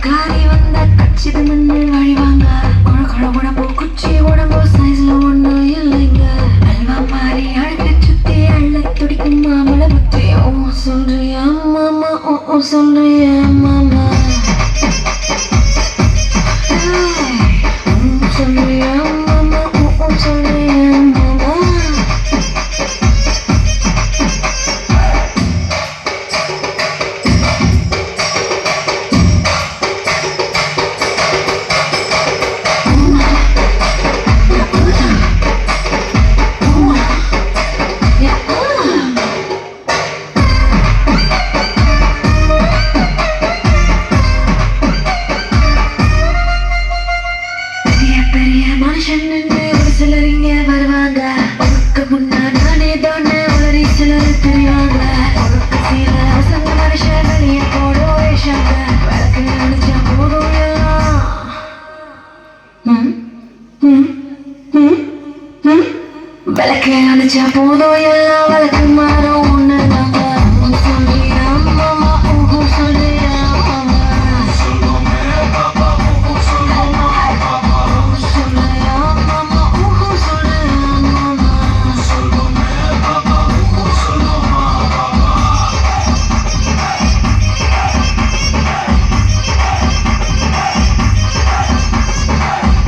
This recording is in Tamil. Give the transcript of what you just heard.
காரி வந்த கச்சிது மண்ணு வழிவாங்க உடம்பு குச்சி உடம்பு சைஸ்ல ஒண்ணு இல்லைங்க அல்வா மாறி அழகு சுத்தி அள்ள துடிக்கும் மாமல புத்தி ஓ சொல்றியா மாமா ஓ சொல்றியா மாமா சொல்றியா மாமா ஓ சொல்றியா மாமா மனுஷன் ஒரு சிலர் இங்க வருவாங்க உனக்கு முன்னாடி நானே தானே உளறி சிலர் தெரிவாங்க உனக்கு சில பசங்க மனுஷன் வெளியே போட வேஷாங்க விளக்கு அடிச்சா போதும் எல்லாம் விளக்கு அடிச்சா போதும் எல்லாம் விளக்குமா